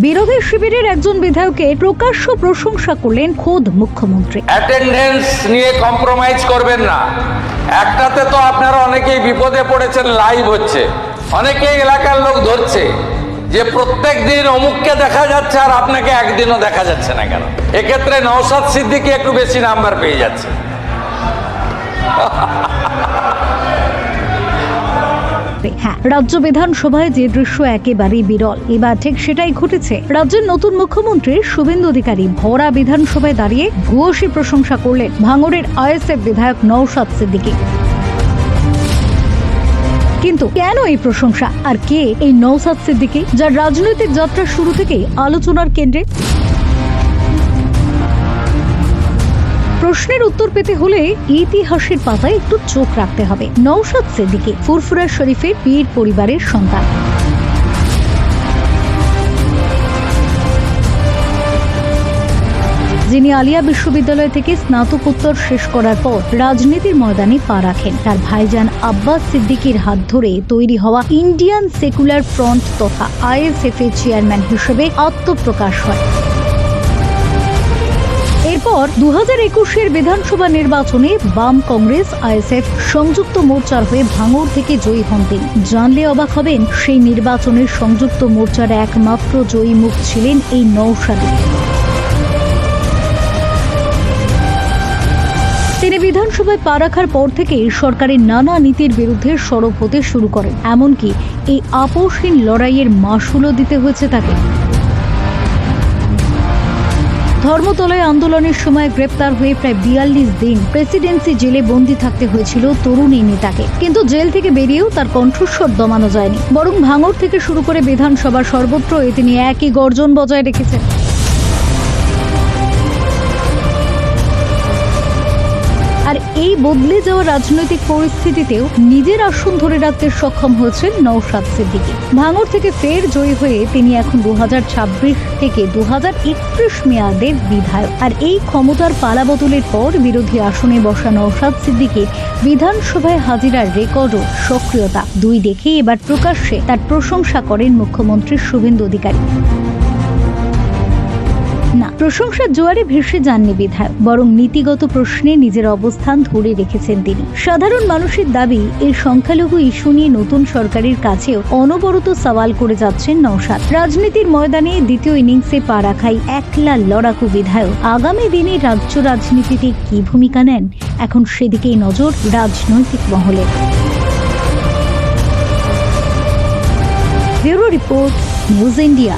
বিরোধী শিবিরের একজন বিধায়কের প্রকাশ্য প্রশংসা করলেন খোদ মুখ্যমন্ত্রী। অ্যাটেন্ডেন্স নিয়ে কম্প্রোমাইজ করবেন না। একটাতে তো আপনারা অনেকেই বিপদে পড়েছেন, লাইভ হচ্ছে, অনেকেই এলাকার লোক ধরছে যে প্রত্যেক দিন অমুককে দেখা যাচ্ছে আর আপনাকে একদিনও দেখা যাচ্ছে না কেন। এক্ষেত্রে নওশাদ সিদ্দিকী একটু বেশি নাম্বার পেয়ে যাচ্ছে। হ্যাঁ, রাজ্য বিধানসভায় যে দৃশ্য একেবারেই বিরল, এবার ঠিক সেটাই ঘটেছে। রাজ্যের নতুন মুখ্যমন্ত্রী শুভেন্দু অধিকারী ভরা বিধানসভায় দাঁড়িয়ে ভূয়সী প্রশংসা করলেন ভাঙড়ের আইএসএফ বিধায়ক নওশাদ সিদ্দিকী। কিন্তু কেন এই প্রশংসা, আর কে এই নওশাদ সিদ্দিকী, যার রাজনৈতিক যাত্রা শুরু থেকেই আলোচনার কেন্দ্রে? প্রশ্নের উত্তর পেতে হলে ইতিহাসের পাতায় একটু চোখ রাখতে হবে। নওশাদ সিদ্দিকী ফুরফুরা শরীফের পীর পরিবারের সন্তান। যিনি আলিয়া বিশ্ববিদ্যালয় থেকে স্নাতকোত্তর শেষ করার পর রাজনীতির ময়দানে পা রাখেন। তার ভাইজান আব্বাস সিদ্দিকীর হাত ধরে তৈরি হওয়া ইন্ডিয়ান সেকুলার ফ্রন্ট তথা আইএসএফ এর চেয়ারম্যান হিসেবে আত্মপ্রকাশ হয়। এরপর 2021-এর বিধানসভা নির্বাচনে বাম কংগ্রেস আইএসএফ সংযুক্ত মোর্চার হয়ে ভাঙড় থেকে জয়ী হন তিনি। জানলে অবাক হবেন, সেই নির্বাচনের সংযুক্ত মোর্চার একমাত্র জয়ী মুখ ছিলেন এই নওশাদী। তিনি বিধানসভায় পা রাখার পর থেকে সরকারের নানা নীতির বিরুদ্ধে সরব হতে শুরু করেন। এমনকি এই আপোষহীন লড়াইয়ের মাশুলও দিতে হয়েছে তাকে। ধর্মতলায় আন্দোলনের সময় গ্রেপ্তার হয়ে প্রায় 42 দিন প্রেসিডেন্সি জেলে বন্দী থাকতে হয়েছিল তরুণ এই নেতাকে। কিন্তু জেল থেকে বেরিয়েও তার কণ্ঠস্বর দমানো যায়নি, বরং ভাঙড় থেকে শুরু করে বিধানসভার সর্বত্রই তিনি একই গর্জন বজায় রেখেছেন। আর এই বদলে যাওয়া রাজনৈতিক পরিস্থিতিতেও নিজের আসন ধরে রাখতে সক্ষম হয়েছেন নওশাদ সিদ্দিকী। ভাঙড় থেকে ফের জয়ী হয়ে তিনি এখন 2026 থেকে 2031 মেয়াদের বিধায়ক। আর এই ক্ষমতার পালাবদলের পর বিরোধী আসনে বসা নওশাদ সিদ্দিকীর বিধানসভায় হাজিরার রেকর্ড ও সক্রিয়তা দুই দেখেই এবার প্রকাশ্যে তার প্রশংসা করেন মুখ্যমন্ত্রী শুভেন্দু অধিকারী। না, প্রশংসার জোয়ারে ভেসে যাননি বিধায়ক, বরং নীতিগত প্রশ্নে নিজের অবস্থান ধরে রেখেছেন তিনি। সাধারণ মানুষের দাবি, এই সংখ্যালঘু ইস্যু নিয়ে নতুন সরকারের কাছেও অনবরত সওয়াল করে যাচ্ছেন নওশাদ। রাজনীতির ময়দানে দ্বিতীয় ইনিংসে পা রাখাই একলা লড়াকু বিধায়ক আগামী দিনে রাজ্য রাজনীতিতে কি ভূমিকা নেন, এখন সেদিকেই নজর রাজনৈতিক মহলে। Bureau report, news India.